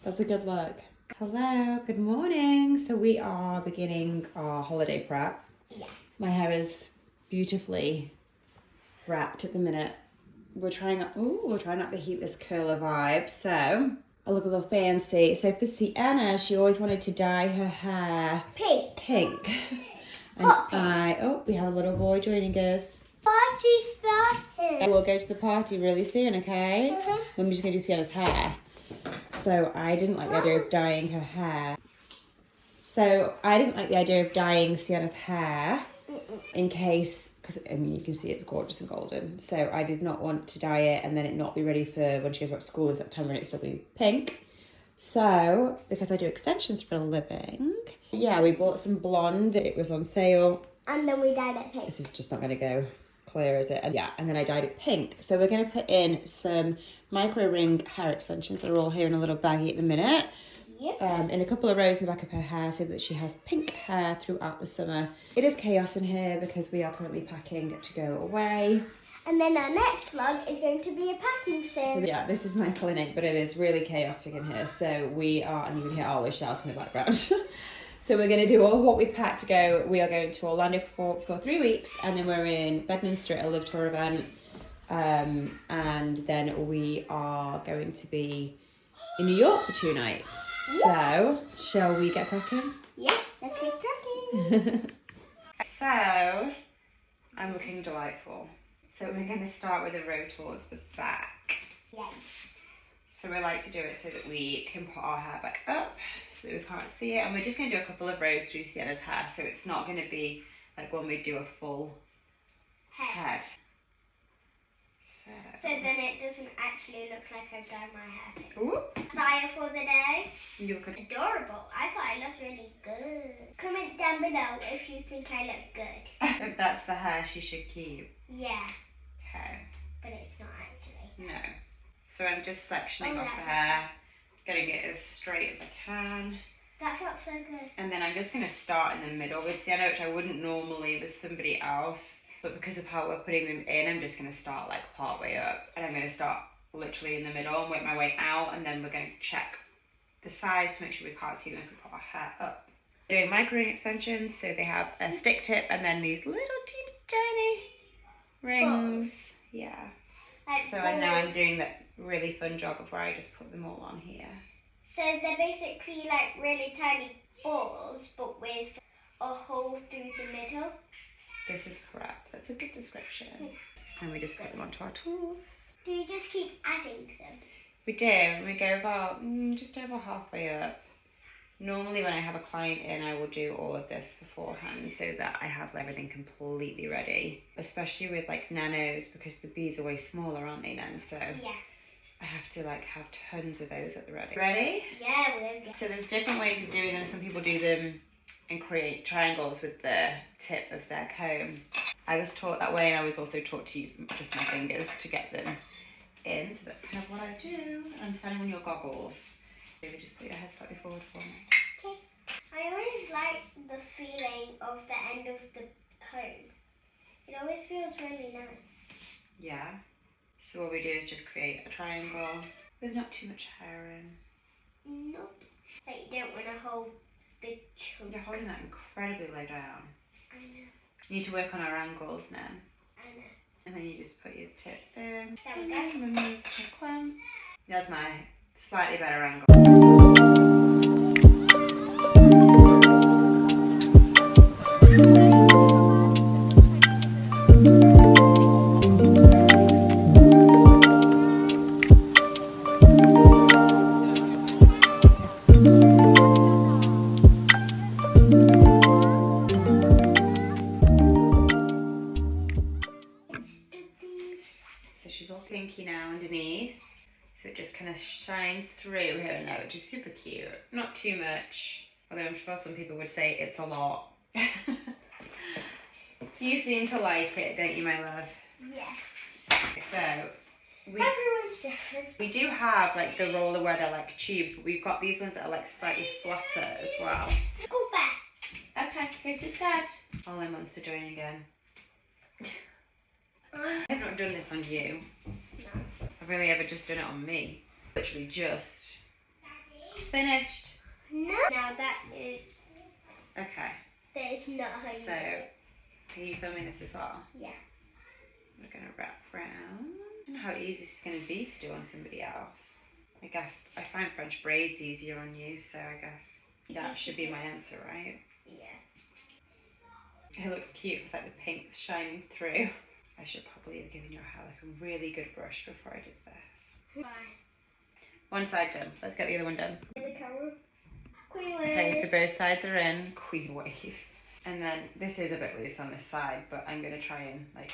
That's a good look. Hello, good morning. So we are beginning our holiday prep. Yeah. My hair is beautifully wrapped at the minute. We're trying out the heatless curler vibe. So I look a little fancy. So for Sienna, she always wanted to dye her hair pink. And we have a little boy joining us. Party started. We'll go to the party really soon, okay? Uh-huh. I'm just gonna do Sienna's hair. So I didn't like the idea of dyeing her hair. So I didn't like the idea of dyeing Sienna's hair in case, because I mean you can see it's gorgeous and golden. So I did not want to dye it and then it not be ready for when she goes back to school in September and it still be pink. So because I do extensions for a living, yeah, we bought some blonde. It was on sale. And then we dyed it pink. This is just not going to go clear, is it? And yeah, and then I dyed it pink. So we're going to put in some micro ring hair extensions that are all here in a little baggie at the minute. Yep. In a couple of rows in the back of her hair so that she has pink hair throughout the summer. It is chaos in here because we are currently packing to go away. And then our next vlog is going to be a packing series. So yeah, this is my clinic, but it is really chaotic in here. So we are, and you can hear Arlo shout in the background. So we're going to do all what we've packed to go. We are going to Orlando for 3 weeks, and then we're in Bedminster at a Live Tour event. And then we are going to be in New York for 2 nights. So, shall we get cracking? Yeah, let's get cracking. So, I'm looking delightful. So we're going to start with a row towards the back. Yes. So we like to do it so that we can put our hair back up so that we can't see it. And we're just going to do a couple of rows through Sienna's hair. So it's not going to be like when we do a full head. So then it doesn't actually look like I've dyed my hair pink. Ooh. Style for the day. You look good. Adorable. I thought I looked really good. Comment down below if you think I look good. If that's the hair she should keep. Yeah, Okay. but it's not actually. No. So I'm just sectioning off the hair, getting it as straight as I can. That felt so good. And then I'm just going to start in the middle with Sienna, which I wouldn't normally with somebody else. But because of how we're putting them in, I'm just going to start like part way up. And I'm going to start literally in the middle and work my way out. And then we're going to check the size to make sure we can't see them if we put our hair up. We're doing micro ring extensions. So they have a stick tip and then these little teeny tiny rings. Yeah. So now I'm doing that really fun job of where I just put them all on here. So they're basically like really tiny balls, but with a hole through the middle. This is correct. That's a good description. And we just put them onto our tools. Do you just keep adding them? We do. We go about just over halfway up. Normally when I have a client in, I will do all of this beforehand so that I have everything completely ready. Especially with like nanos because the beads are way smaller, aren't they then? So Yeah. I have to like have tons of those at the ready. Ready? Yeah, we're good. So there's different ways of doing them. Some people do them and create triangles with the tip of their comb. I was taught that way and I was also taught to use just my fingers to get them in. So that's kind of what I do. I'm standing on your goggles. Maybe just put your head slightly forward for me. Okay. I always like the feeling of the end of the comb. It always feels really nice. Yeah. So what we do is just create a triangle with not too much hair in. Nope. Like you don't want to hold big chunk. You're holding that incredibly low down. I know. You need to work on our angles now. I know. And then you just put your tip in. There we go. Remove the clamps. That's my slightly better angle. So she's all pinky now underneath. So it just kind of shines through here and there, which is super cute. Not too much, although I'm sure some people would say it's a lot. You seem to like it, don't you, my love? Yeah. So Everyone's different. we do have like the roller where they're like tubes, but we've got these ones that are like slightly flatter as well. Go back. Okay, here's the dad. All them wants to join again. I've not done this on you. No. I've only ever just done it on me. Literally just. Finished. No. Now that is not how you So, are you filming this as well? Yeah. We're going to wrap round. I don't know how easy this is going to be to do on somebody else. I guess I find French braids easier on you, so I guess that should be my answer, right? Yeah. It looks cute. It's like the pink shining through. I should probably have given your hair like a really good brush before I did this. Bye. One side done. Let's get the other one done. The camera. Queen wave. Okay, so both sides are in. Queen wave. And then this is a bit loose on this side, but I'm going to try and like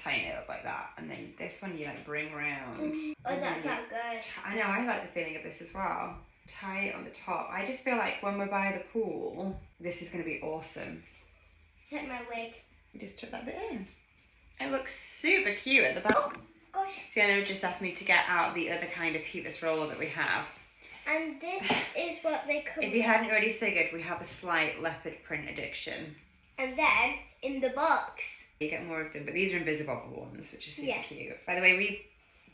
tighten it up like that. And then this one you like bring round. Oh, that felt good. I know, I like the feeling of this as well. Tie it on the top. I just feel like when we're by the pool, this is going to be awesome. Set my wig. We just took that bit in. It looks super cute at the back. Oh, gosh. Sienna just asked me to get out the other kind of heatless roller that we have. And this is what they come If you hadn't already figured, we have a slight leopard print addiction. And then, in the box. You get more of them, but these are invisible ones, which is super Yeah. cute. By the way, we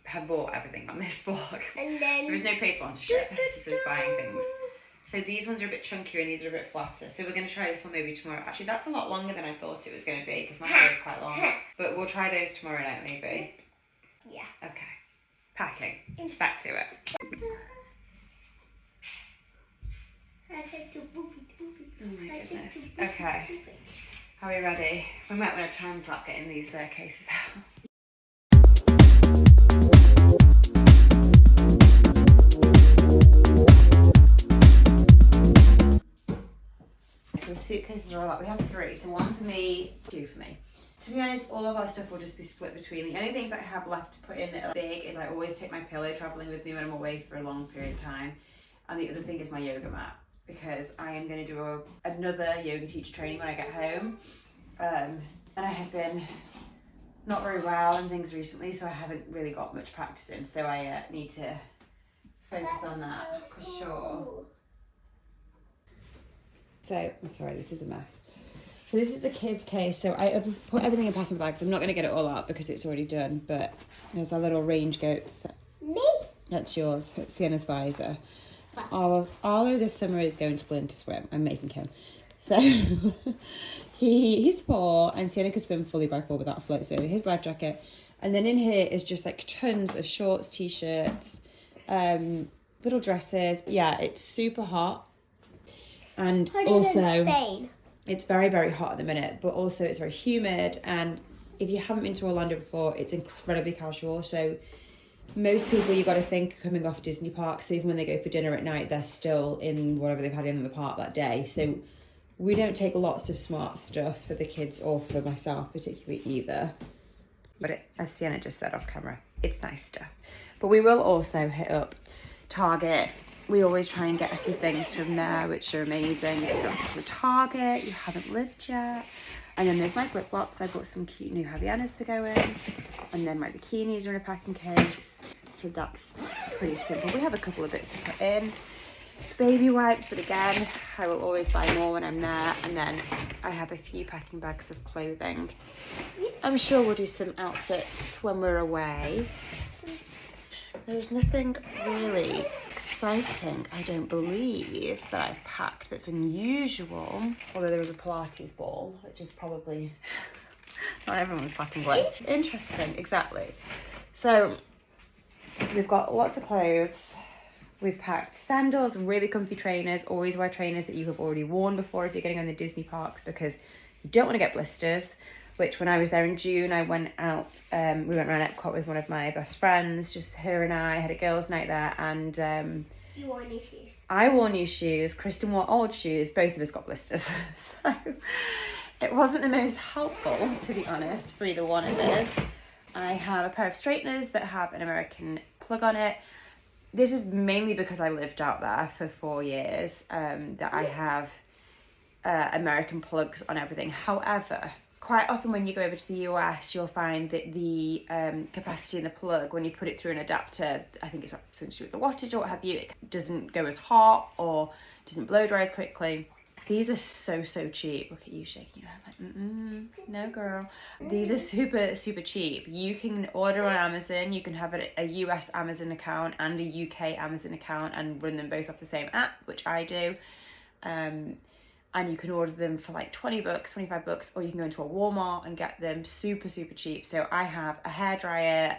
have bought everything on this vlog. And then... There was no paid sponsorship, this is us buying things. So these ones are a bit chunkier and these are a bit flatter. So we're going to try this one maybe tomorrow. Actually, that's a lot longer than I thought it was going to be because my hair is quite long. But we'll try those tomorrow night maybe. Yeah. Okay. Packing. Back to it. Oh my goodness. Okay. Are we ready? We might want a time slap getting these cases out. So the suitcases are all up. We have 3, so 1 for me, 2 for me. To be honest, all of our stuff will just be split between. The only things that I have left to put in that are big is I always take my pillow traveling with me when I'm away for a long period of time. And the other thing is my yoga mat, because I am going to do another yoga teacher training when I get home. And I have been not very well and things recently, so I haven't really got much practice in. So I need to focus on that for sure. So, I'm sorry, this is a mess. So this is the kids' case. So I have put everything in packing bags. I'm not going to get it all out because it's already done, but there's our little range goats. Me? That's yours. That's Sienna's visor. Arlo this summer is going to learn to swim. I'm making him. So he's 4 and Sienna can swim fully by 4 without a float. So his life jacket. And then in here is just like tons of shorts, t-shirts, little dresses. Yeah, it's super hot. And also, it's very, very hot at the minute, but also it's very humid. And if you haven't been to Orlando before, it's incredibly casual. So most people you got to think are coming off Disney Parks. So even when they go for dinner at night, they're still in whatever they've had in the park that day. So we don't take lots of smart stuff for the kids or for myself particularly either. But as Sienna just said off camera, it's nice stuff. But we will also hit up Target. We always try and get a few things from there, which are amazing. If you're not to Target, you haven't lived yet. And then there's my flip flops. I bought some cute new Havaianas for going. And then my bikinis are in a packing case. So that's pretty simple. We have a couple of bits to put in. Baby wipes, but again, I will always buy more when I'm there. And then I have a few packing bags of clothing. I'm sure we'll do some outfits when we're away. There's nothing really exciting, I don't believe, that I've packed that's unusual. Although there was a Pilates ball, which is probably not everyone's packing weights. Interesting, exactly. So we've got lots of clothes. We've packed sandals, really comfy trainers. Always wear trainers that you have already worn before if you're getting on the Disney parks, because you don't want to get blisters. Which when I was there in June, I went out, we went around Epcot with one of my best friends, just her and I had a girls' night there, and you wore new shoes. I wore new shoes, Kristen wore old shoes, both of us got blisters. So it wasn't the most helpful, to be honest, for either one of us. I have a pair of straighteners that have an American plug on it. This is mainly because I lived out there for 4 years, that I have American plugs on everything. However, quite often when you go over to the US, you'll find that the capacity in the plug, when you put it through an adapter, I think it's something to do with the wattage or what have you, it doesn't go as hot or doesn't blow dry as quickly. These are so cheap. Look at you shaking your head like, no girl. These are super cheap. You can order on Amazon. You can have a US Amazon account and a UK Amazon account and run them both off the same app, which I do. And you can order them for like $20, $25, or you can go into a Walmart and get them super cheap. So I have a hairdryer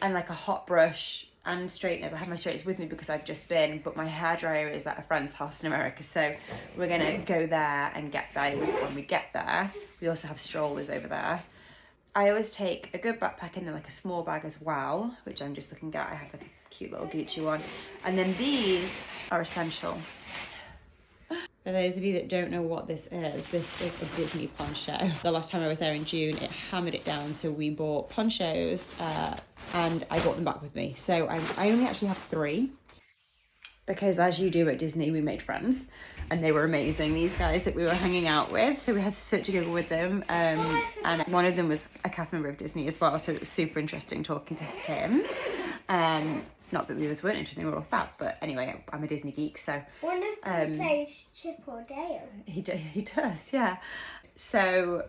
and like a hot brush and straighteners. I have my straighteners with me because I've just been, but my hairdryer is at a friend's house in America, so we're gonna go there and get those when we get there. We also have strollers over there. I always take a good backpack and then like a small bag as well, which I'm just looking at. I have like a cute little Gucci one, and then these are essential. For those of you that don't know what this is a Disney poncho. The last time I was there in June, it hammered it down, so we bought ponchos and I brought them back with me. So I only actually have 3 because, as you do at Disney, we made friends and they were amazing, these guys that we were hanging out with. So we had such a giggle with them. And one of them was a cast member of Disney as well, so it was super interesting talking to him. Not that the others weren't interesting, we were all fab, but anyway, I'm a Disney geek, so... One of them plays Chip or Dale. He does, yeah. So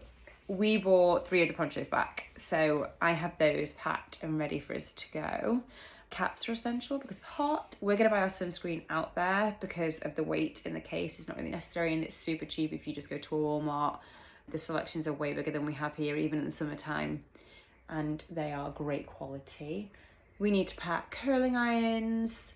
we bought 3 of the ponchos back, so I have those packed and ready for us to go. Caps are essential because it's hot. We're going to buy our sunscreen out there because of the weight in the case. It's not really necessary, and it's super cheap if you just go to a Walmart. The selections are way bigger than we have here, even in the summertime, and they are great quality. We need to pack curling irons,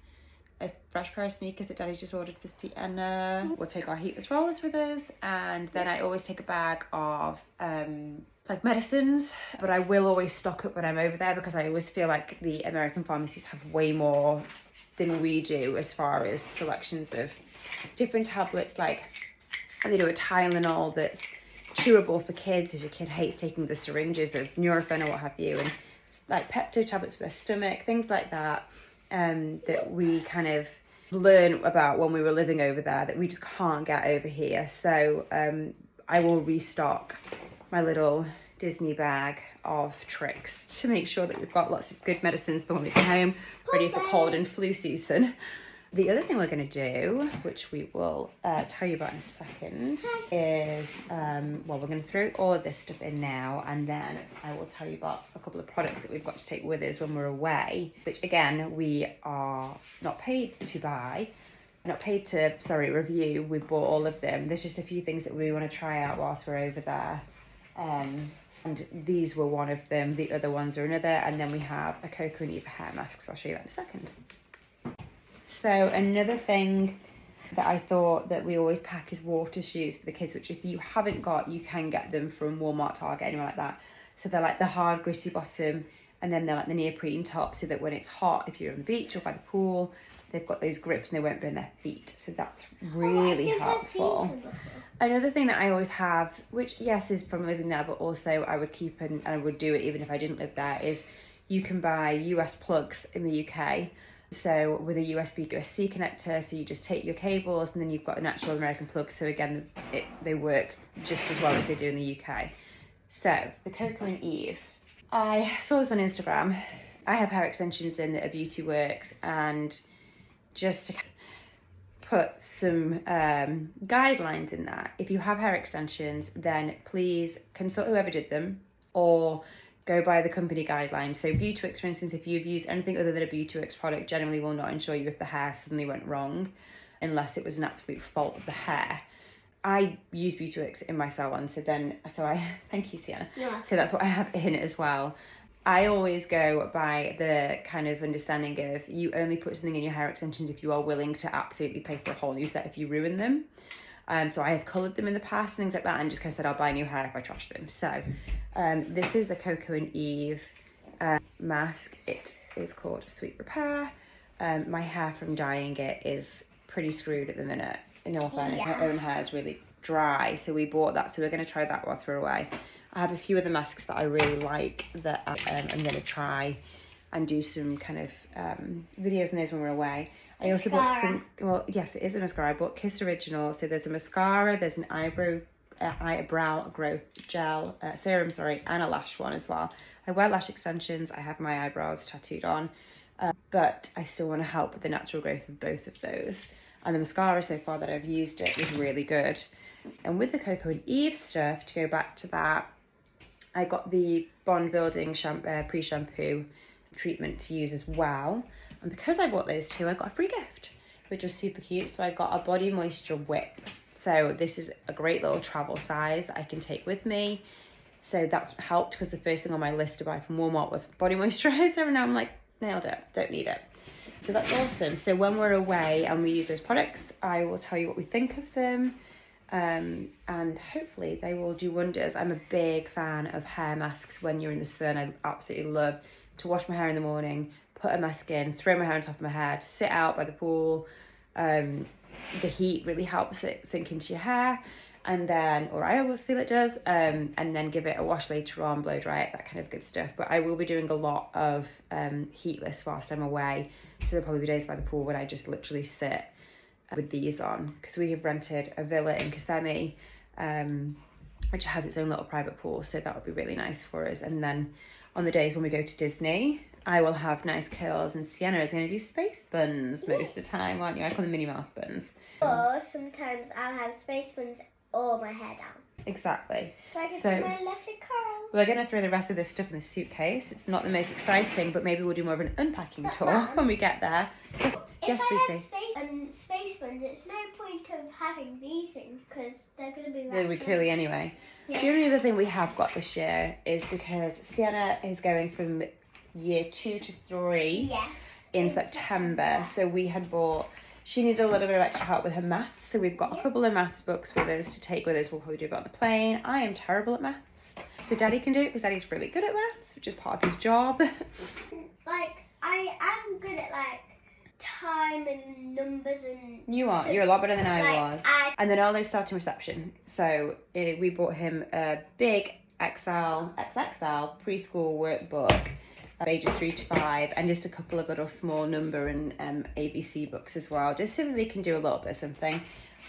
a fresh pair of sneakers that Daddy's just ordered for Sienna. We'll take our heatless rollers with us, and then I always take a bag of like medicines, but I will always stock up when I'm over there because I always feel like the American pharmacies have way more than we do as far as selections of different tablets. Like they do a Tylenol that's chewable for kids if your kid hates taking the syringes of Nurofen or what have you, and like Pepto tablets for their stomach, things like that, that we kind of learn about when we were living over there that we just can't get over here. So I will restock my little Disney bag of tricks to make sure that we've got lots of good medicines for when we come home, ready for cold and flu season. The other thing we're going to do, which we will tell you about in a second, is, well, we're going to throw all of this stuff in now, and then I will tell you about a couple of products that we've got to take with us when we're away, which again, we are not paid to buy, not paid to, review. We've bought all of them. There's just a few things that we want to try out whilst we're over there. And these were one of them. The other ones are another. And then we have a Coco and Eva hair mask, so I'll show you that in a second. So another thing that I thought that we always pack is water shoes for the kids, which if you haven't got, you can get them from Walmart, Target, anywhere like that. So they're like the hard gritty bottom, and then they're like the neoprene top, so that when it's hot, if you're on the beach or by the pool, they've got those grips and they won't burn their feet. So that's really helpful. Another thing that I always have, which yes is from living there, but also I would keep and I would do it even if I didn't live there, is you can buy US plugs in the UK. So with a USB-C connector, so you just take your cables and then you've got an actual American plug. So again, they work just as well as they do in the UK. So the Coco and Eve, I saw this on Instagram. I have hair extensions in that are Beauty Works, and just to put some guidelines in that, if you have hair extensions, then please consult whoever did them or go by the company guidelines. So Beauty Works, for instance, if you've used anything other than a Beauty Works product, generally will not insure you if the hair suddenly went wrong, unless it was an absolute fault of the hair. I use Beauty Works in my salon, so I thank you, Sienna. Yeah. So that's what I have in it as well. I always go by the kind of understanding of you only put something in your hair extensions if you are willing to absolutely pay for a whole new set if you ruin them. So I have coloured them in the past and things like that, and just kind of said I'll buy new hair if I trash them. So this is the Coco and Eve mask. It is called Sweet Repair. My hair from dyeing it is pretty screwed at the minute. In all fairness, my own hair is really dry, so we bought that. So we're going to try that whilst we're away. I have a few other masks that I really like that I'm going to try and do some kind of videos on those when we're away. I also bought some, well, yes, it is a mascara. I bought Kiss Original. So there's a mascara, there's an eyebrow growth gel, serum, and a lash one as well. I wear lash extensions. I have my eyebrows tattooed on, but I still want to help with the natural growth of both of those. And the mascara so far that I've used it is really good. And with the Coco and Eve stuff, to go back to that, I got the Bond Building pre-shampoo treatment to use as well. And because I bought those two, I got a free gift, which was super cute. So I got a body moisture whip. So this is a great little travel size that I can take with me. So that's helped, because the first thing on my list to buy from Walmart was body moisturizer, and now I'm like, nailed it, don't need it. So that's awesome. So when we're away and we use those products, I will tell you what we think of them, and hopefully they will do wonders. I'm a big fan of hair masks when you're in the sun. I absolutely love to wash my hair in the morning, put a mask in, throw my hair on top of my head, sit out by the pool. The heat really helps it sink into your hair, and then, or I always feel it does, and then give it a wash later on, blow dry it, that kind of good stuff. But I will be doing a lot of heatless whilst I'm away, so there'll probably be days by the pool when I just literally sit with these on, because we have rented a villa in Kissimmee, which has its own little private pool, so that would be really nice for us. And then on the days when we go to Disney, I will have nice curls, and Sienna is going to do space buns most of the time, aren't you? I call them Minnie Mouse buns. Or sometimes I'll have space buns or my hair down. Exactly. So my lovely curls. We're going to throw the rest of this stuff in the suitcase. It's not the most exciting, but maybe we'll do more of an unpacking tour when we get there. Yes, sweetie. Space buns, it's no point of having these things, because they're going to be They'll be curly anyway. Yeah. The only other thing we have got this year is because Sienna is going from year 2 to 3 in September. So we had bought, she needed a little bit of extra help with her maths. So we've got a couple of maths books with us to take with us. We'll probably do it on the plane. I am terrible at maths, so Daddy can do it because Daddy's really good at maths, which is part of his job. Like, I am good at time and numbers and... You're a lot better than I was. And then Arlo's starting reception. So we bought him a big XXL preschool workbook of ages 3 to 5, and just a couple of little small number and ABC books as well, just so that they can do a little bit of something.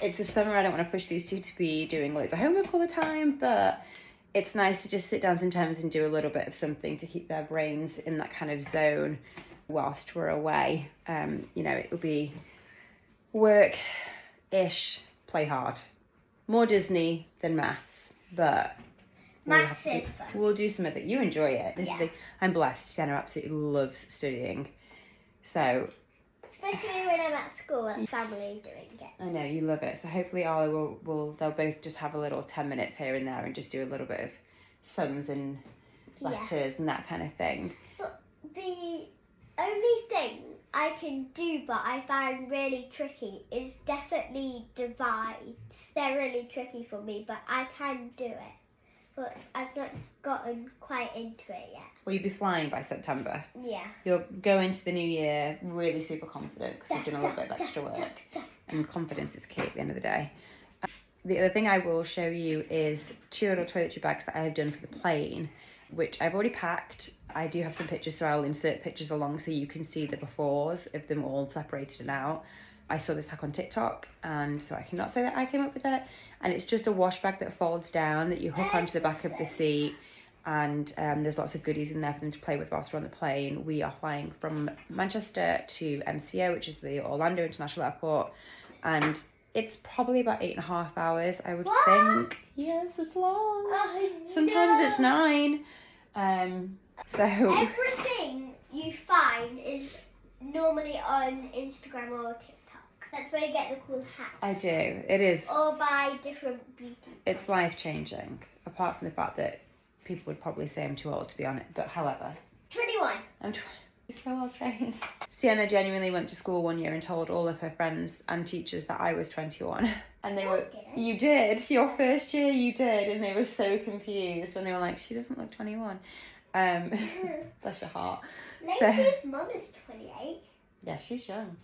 It's the summer, I don't want to push these two to be doing loads of homework all the time, but it's nice to just sit down sometimes and do a little bit of something to keep their brains in that kind of zone whilst we're away. It'll be work-ish, play hard. More Disney than maths, but we'll do some of it. You enjoy it. I'm blessed. Sienna absolutely loves studying. So, especially when I'm at school and family doing it. I know, you love it. So hopefully Arlo they'll both just have a little 10 minutes here and there and just do a little bit of sums and letters and that kind of thing. But the only thing I can do but I find really tricky is definitely divides. They're really tricky for me, but I can do it. But I've not gotten quite into it yet. Well, you'll be flying by September. Yeah. You'll go into the new year really super confident because you've done a little bit of extra work. And confidence is key at the end of the day. The other thing I will show you is 2 little toiletry bags that I have done for the plane, which I've already packed. I do have some pictures, so I'll insert pictures along so you can see the befores of them all separated and out. I saw this hack on TikTok, and so I cannot say that I came up with it. And it's just a wash bag that folds down that you hook onto the back of the seat, and there's lots of goodies in there for them to play with whilst we're on the plane. We are flying from Manchester to MCO, which is the Orlando International Airport, and it's probably about 8.5 hours, I would think. Yes, it's long. Sometimes it's 9. So everything you find is normally on Instagram or TikTok. That's where you get the cool hats. I do. It is. Or buy different beauty. It's life-changing, apart from the fact that people would probably say I'm too old to be on it, but however. 21. I'm so well trained. Sienna genuinely went to school one year and told all of her friends and teachers that I was 21. And they were, you did, your first year you did, and they were so confused when they were like, she doesn't look 21. Bless your heart. Lacey's mum is 28. Yeah, she's young.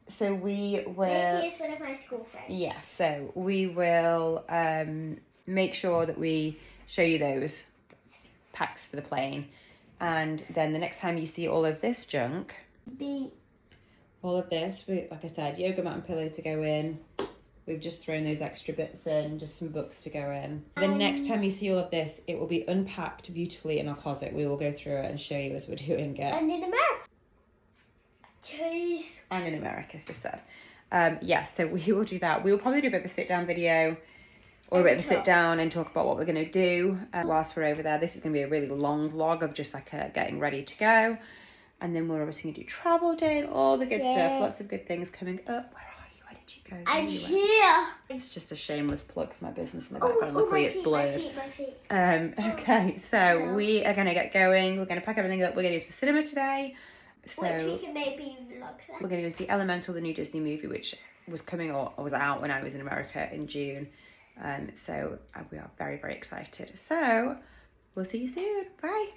So we will... Lacey is one of my school friends. Yeah, so we will make sure that we show you those packs for the plane. And then the next time you see all of this junk, all of this, like I said, yoga mat and pillow to go in. We've just thrown those extra bits in, just some books to go in. The next time you see all of this, it will be unpacked beautifully in our closet. We will go through it and show you as we're doing it. And in America, 2 Please. I'm in America, as just said. Yes, so we will do that. We will probably do a bit of a sit-down video or a bit of a sit-down and talk about what we're going to do whilst we're over there. This is going to be a really long vlog of just like getting ready to go. And then we're obviously going to do travel day and all the good stuff. Lots of good things coming up. Where are you? Where did you go? I'm here. It's just a shameless plug for my business in the background. Luckily, it's blurred. My feet. Okay, so we are going to get going. We're going to pack everything up. We're going to go to the cinema today. So We can maybe vlog that. we're going to go see Elemental, the new Disney movie, which was coming or was out when I was in America in June. So we are very, very excited. So we'll see you soon. Bye.